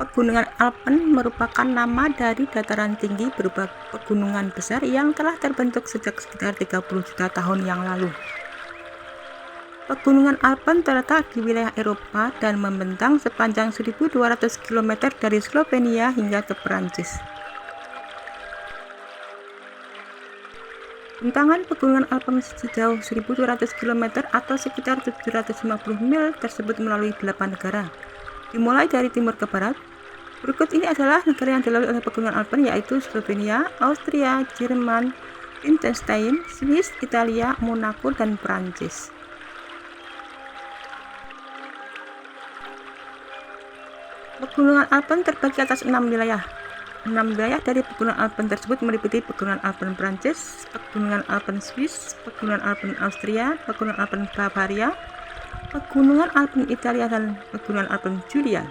Pegunungan Alpen merupakan nama dari dataran tinggi berupa pegunungan besar yang telah terbentuk sejak sekitar 30 juta tahun yang lalu. Pegunungan Alpen terletak di wilayah Eropa dan membentang sepanjang 1.200 km dari Slovenia hingga ke Perancis. Bentangan Pegunungan Alpen sejauh 1.200 km atau sekitar 750 mil tersebut melalui 8 negara. Dimulai dari timur ke barat, berikut ini adalah negara yang dilalui oleh Pegunungan Alpen, yaitu Slovenia, Austria, Jerman, Liechtenstein, Swiss, Italia, Monaco, dan Prancis. Pegunungan Alpen terbagi atas 6 wilayah. 6 wilayah dari Pegunungan Alpen tersebut meliputi Pegunungan Alpen Prancis, Pegunungan Alpen Swiss, Pegunungan Alpen Austria, Pegunungan Alpen Bavaria, Pegunungan Alpen Italia, dan Pegunungan Alpen Julian.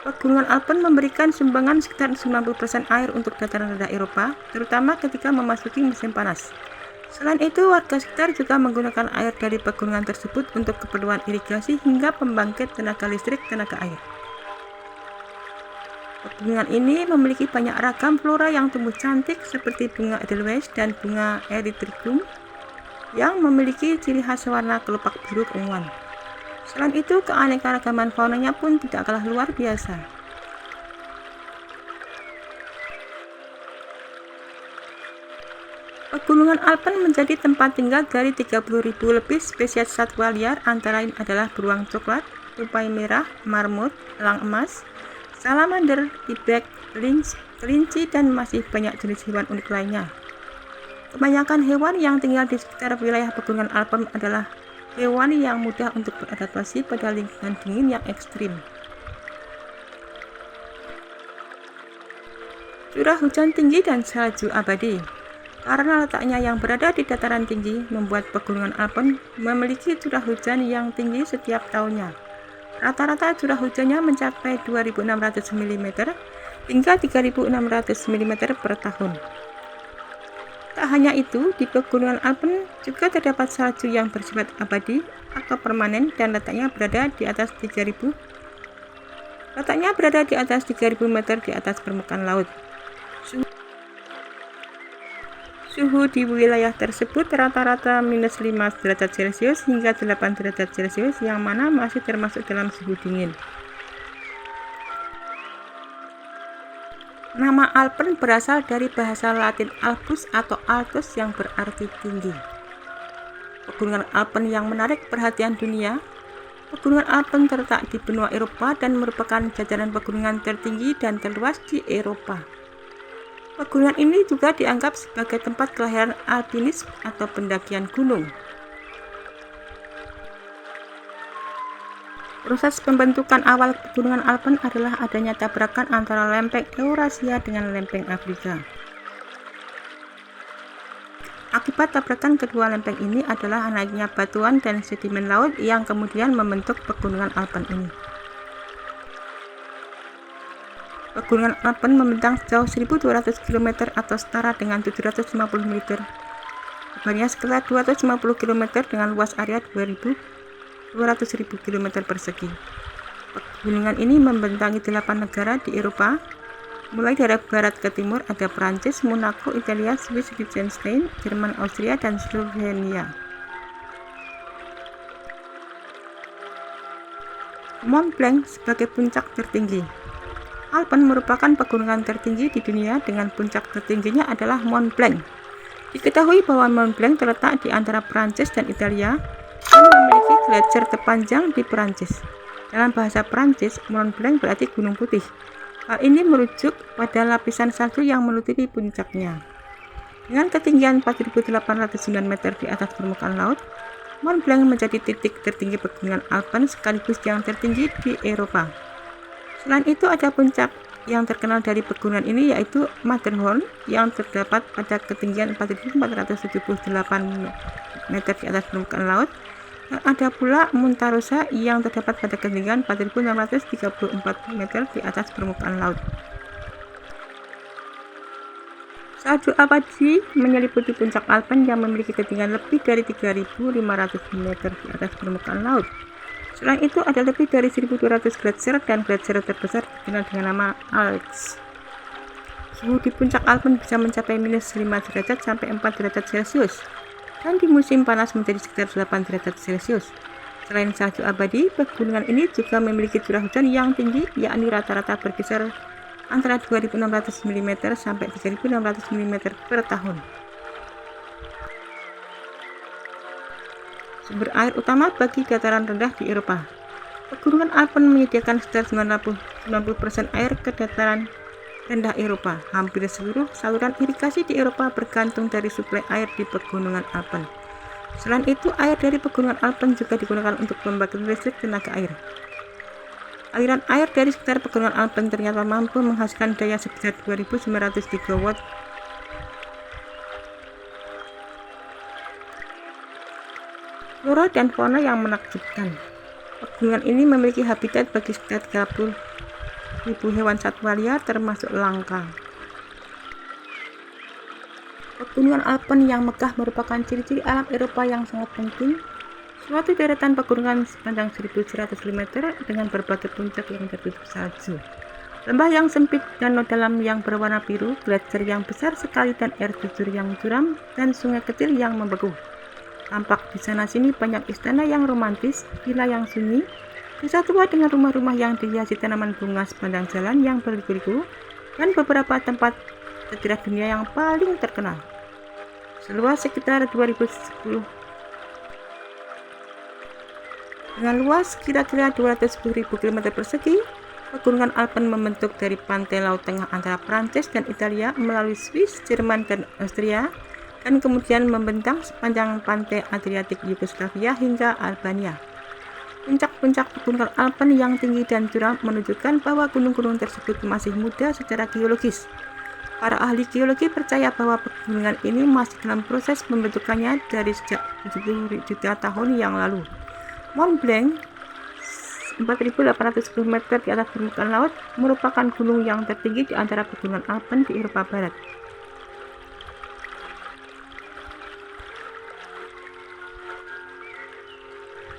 Pegunungan Alpen memberikan sumbangan sekitar 90% air untuk dataran rendah Eropa, terutama ketika memasuki musim panas. Selain itu, warga sekitar juga menggunakan air dari pegunungan tersebut untuk keperluan irigasi hingga pembangkit tenaga listrik tenaga air. Pegunungan ini memiliki banyak ragam flora yang tumbuh cantik seperti bunga edelweiss dan bunga erythricum yang memiliki ciri khas warna kelopak biru keunguan. Selain itu, keanekaragaman faunanya pun tidak kalah luar biasa. Pegunungan Alpen menjadi tempat tinggal dari 30.000 lebih spesies satwa liar, antara lain adalah beruang coklat, tupai merah, marmut, elang emas, salamander, ibek, lynx, kelinci, dan masih banyak jenis hewan unik lainnya. Kebanyakan hewan yang tinggal di sekitar wilayah Pegunungan Alpen adalah hewan yang mudah untuk beradaptasi pada lingkungan dingin yang ekstrim. Curah hujan tinggi dan salju abadi. Karena letaknya yang berada di dataran tinggi, membuat Pegunungan Alpen memiliki curah hujan yang tinggi setiap tahunnya. Rata-rata curah hujannya mencapai 2.600 mm hingga 3.600 mm per tahun. Tak hanya itu, di Pegunungan Alpen juga terdapat salju yang bersifat abadi atau permanen dan letaknya berada di atas 3.000 meter di atas permukaan laut. Suhu di wilayah tersebut rata-rata minus 5 derajat Celcius hingga 8 derajat Celcius, yang mana masih termasuk dalam suhu dingin. Nama Alpen berasal dari bahasa Latin Alpus atau Altus yang berarti tinggi. Pegunungan Alpen yang menarik perhatian dunia. Pegunungan Alpen terletak di benua Eropa dan merupakan jajaran pegunungan tertinggi dan terluas di Eropa. Pegunungan ini juga dianggap sebagai tempat kelahiran alpinisme atau pendakian gunung. Proses pembentukan awal Pegunungan Alpen adalah adanya tabrakan antara lempeng Eurasia dengan lempeng Afrika. Akibat tabrakan kedua lempeng ini adalah naiknya batuan dan sedimen laut yang kemudian membentuk Pegunungan Alpen ini. Pegunungan Alpen membentang sejauh 1.200 km atau setara dengan 750 meter. Lebarnya sekitar 250 km dengan luas area 200.000 km persegi. Pegunungan ini membentangi 8 negara di Eropa. Mulai dari barat ke timur ada Prancis, Monaco, Italia, Swiss, Liechtenstein, Jerman, Austria, dan Slovenia. Mont Blanc sebagai puncak tertinggi. Alpen merupakan pegunungan tertinggi di dunia dengan puncak tertingginya adalah Mont Blanc. Diketahui bahwa Mont Blanc terletak di antara Prancis dan Italia dan memiliki gletser terpanjang di Prancis. Dalam bahasa Prancis, Mont Blanc berarti gunung putih. Hal ini merujuk pada lapisan salju yang menutupi puncaknya. Dengan ketinggian 4.809 meter di atas permukaan laut, Mont Blanc menjadi titik tertinggi Pegunungan Alpen sekaligus yang tertinggi di Eropa. Selain itu, ada puncak yang terkenal dari pegunungan ini, yaitu Matterhorn yang terdapat pada ketinggian 4.478 meter di atas permukaan laut, dan ada pula Monte-Rosa yang terdapat pada ketinggian 4.634 meter di atas permukaan laut. Salju abadi menyelimuti puncak Alpen yang memiliki ketinggian lebih dari 3.500 meter di atas permukaan laut. Selain itu, ada lebih dari 1.200 gletser dan gletser terbesar dikenal dengan nama Alps. Suhu di puncak Alpen bisa mencapai minus 5 derajat sampai 4 derajat Celcius, dan di musim panas menjadi sekitar 8 derajat Celcius. Selain salju abadi, pegunungan ini juga memiliki curah hujan yang tinggi, yakni rata-rata berkisar antara 2.600 mm sampai 3.600 mm per tahun. Sumber air utama bagi dataran rendah di Eropa. Pegunungan Alpen menyediakan sekitar 90% air ke dataran rendah Eropa. Hampir seluruh saluran irigasi di Eropa bergantung dari suplai air di pegunungan Alpen. Selain itu, air dari pegunungan Alpen juga digunakan untuk pembangkit listrik tenaga air. Aliran air dari sekitar pegunungan Alpen ternyata mampu menghasilkan daya sebesar 2.903 watt. Flora dan fauna yang menakjubkan. Pegunungan ini memiliki habitat bagi sekitar 30.000 hewan satwa liar termasuk langka. Pegunungan Alpen yang megah merupakan ciri-ciri alam Eropa yang sangat penting. Suatu deretan pegunungan sepanjang 1.100 km dengan berbagai puncak yang tertutup salju. Lembah yang sempit, danau dalam yang berwarna biru, gletser yang besar sekali dan air terjun yang curam, dan sungai kecil yang membeku. Tampak di sana-sini banyak istana yang romantis, villa yang sunyi, desa tua dengan rumah-rumah yang dihiasi tanaman bunga sepanjang jalan yang berliku-liku, dan beberapa tempat sejarah dunia yang paling terkenal. Seluas sekitar 2010. Dengan luas kira-kira 210.000 km persegi, pegunungan Alpen membentuk dari pantai laut tengah antara Prancis dan Italia melalui Swiss, Jerman, dan Austria, dan kemudian membentang sepanjang pantai Adriatik Yugoslavia hingga Albania. Puncak-puncak pegunungan Alpen yang tinggi dan curam menunjukkan bahwa gunung-gunung tersebut masih muda secara geologis. Para ahli geologi percaya bahwa pegunungan ini masih dalam proses pembentukannya dari sejak 70 juta tahun yang lalu. Mont Blanc, 4.810 meter di atas permukaan laut, merupakan gunung yang tertinggi di antara pegunungan Alpen di Eropa Barat.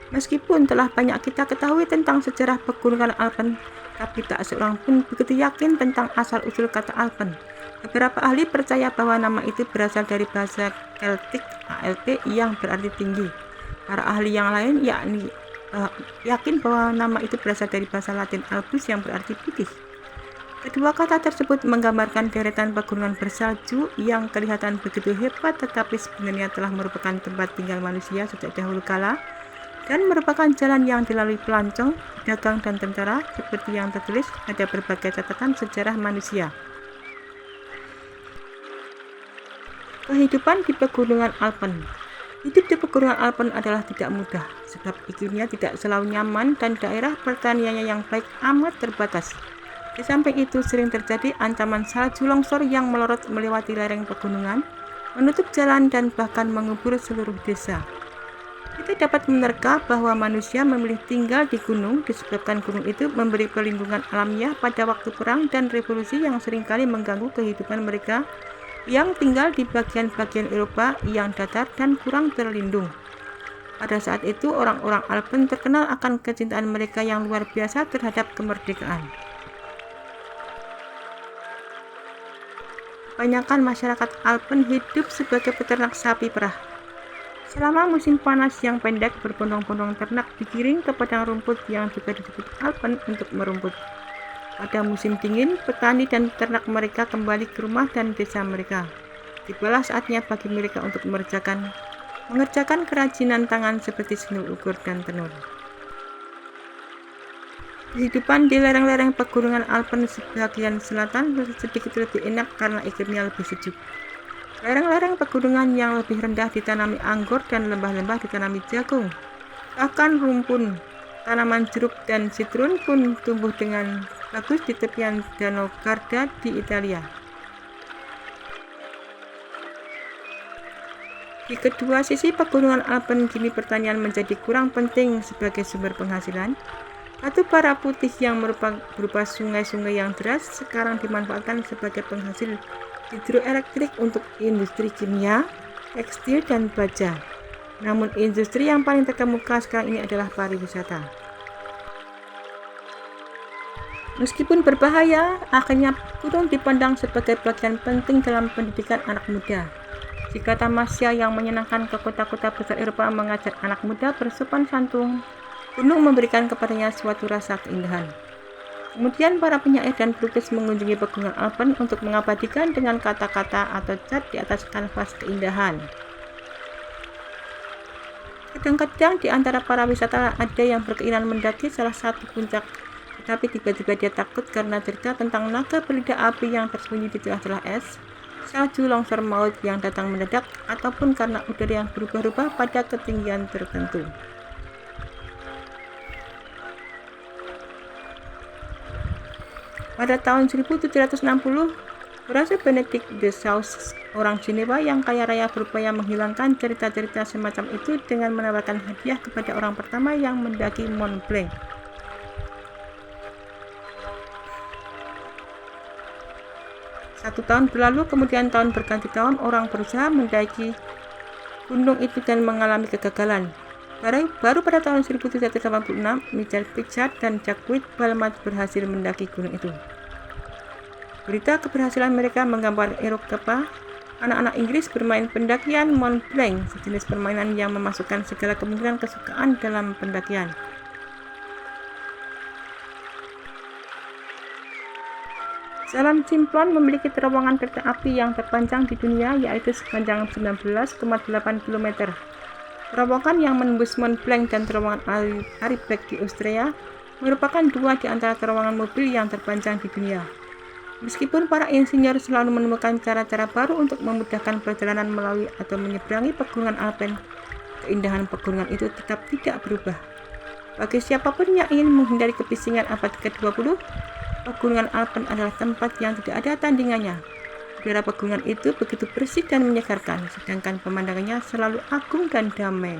Meskipun telah banyak kita ketahui tentang sejarah pegunungan Alpen, tapi tak seorang pun begitu yakin tentang asal-usul kata Alpen. Beberapa ahli percaya bahwa nama itu berasal dari bahasa Keltik ALP yang berarti tinggi. Para ahli yang lain yakin bahwa nama itu berasal dari bahasa Latin Albus yang berarti putih. Kedua kata tersebut menggambarkan deretan pegunungan bersalju yang kelihatan begitu hebat tetapi sebenarnya telah merupakan tempat tinggal manusia sejak dahulu kala, dan merupakan jalan yang dilalui pelancong, dagang, dan tentara seperti yang tertulis pada berbagai catatan sejarah manusia. Kehidupan di pegunungan Alpen. Hidup di pegunungan Alpen adalah tidak mudah, sebab iklimnya tidak selalu nyaman dan daerah pertaniannya yang baik amat terbatas. Di samping itu sering terjadi ancaman salju longsor yang melorot melewati lereng pegunungan, menutup jalan dan bahkan mengubur seluruh desa. Kita dapat menerka bahwa manusia memilih tinggal di gunung disebabkan gunung itu memberi perlindungan alamiah pada waktu perang dan revolusi yang seringkali mengganggu kehidupan mereka yang tinggal di bagian-bagian Eropa yang datar dan kurang terlindung. Pada saat itu, orang-orang Alpen terkenal akan kecintaan mereka yang luar biasa terhadap kemerdekaan. Kebanyakan masyarakat Alpen hidup sebagai peternak sapi perah. Selama musim panas yang pendek, berbondong-bondong ternak digiring ke padang rumput yang juga disebut Alpen untuk merumput. Pada musim dingin, petani dan peternak mereka kembali ke rumah dan desa mereka. Tibalah saatnya bagi mereka untuk mengerjakan kerajinan tangan seperti seni ukur dan tenun. Kehidupan di lereng-lereng pegunungan Alpen sebagian selatan sedikit lebih enak karena iklimnya lebih sejuk. Lereng-lereng pegunungan yang lebih rendah ditanami anggur dan lembah-lembah ditanami jagung. Bahkan rumpun, tanaman jeruk dan sitrun pun tumbuh dengan bagus di tepian Danau Garda di Italia. Di kedua sisi pegunungan Alpen kini pertanian menjadi kurang penting sebagai sumber penghasilan. Batu bara putih yang berupa sungai-sungai yang deras sekarang dimanfaatkan sebagai penghasil hidroelektrik untuk industri kimia, tekstil, dan baja. Namun industri yang paling terkemuka sekarang ini adalah pariwisata. Meskipun berbahaya, akhirnya gunung dipandang sebagai bagian penting dalam pendidikan anak muda. Jika tamasya yang menyenangkan ke kota-kota besar Eropa mengajar anak muda bersopan santun, gunung memberikan kepadanya suatu rasa keindahan. Kemudian para penyair dan pelukis mengunjungi pegunungan Alpen untuk mengabadikan dengan kata-kata atau cat di atas kanvas keindahan. Kadang-kadang di antara para wisatawan ada yang berkeinginan mendaki salah satu puncak, tetapi tiba-tiba dia takut karena cerita tentang naga berlidah api yang tersembunyi di tengah-tengah es, salju longsor maut yang datang mendadak, ataupun karena udara yang berubah-ubah pada ketinggian tertentu. Pada tahun 1760, Raja Benedict de Sales, orang Jenewa yang kaya raya, berupaya menghilangkan cerita-cerita semacam itu dengan menawarkan hadiah kepada orang pertama yang mendaki Mont Blanc. Satu tahun berlalu, kemudian tahun berganti tahun orang berusaha mendaki gunung itu dan mengalami kegagalan. Baru pada tahun 1786, Michael Pritchard dan Jacques Balmat berhasil mendaki gunung itu. Berita keberhasilan mereka menggambar Eropa, anak-anak Inggris bermain pendakian Mont Blanc, sejenis permainan yang memasukkan segala kemungkinan kesukaan dalam pendakian. Jalan Simplon memiliki terowongan kereta api yang terpanjang di dunia, yaitu sepanjang 19,8 km. Terowongan yang menembus Mont Blanc dan terowongan Arebec di Austria merupakan dua di antara terowongan mobil yang terpanjang di dunia. Meskipun para insinyur selalu menemukan cara-cara baru untuk memudahkan perjalanan melalui atau menyeberangi pegunungan Alpen, keindahan pegunungan itu tetap tidak berubah. Bagi siapapun yang ingin menghindari kebisingan abad ke-20, pegunungan Alpen adalah tempat yang tidak ada tandingannya. Udara pegunungan itu begitu bersih dan menyegarkan, sedangkan pemandangannya selalu agung dan damai.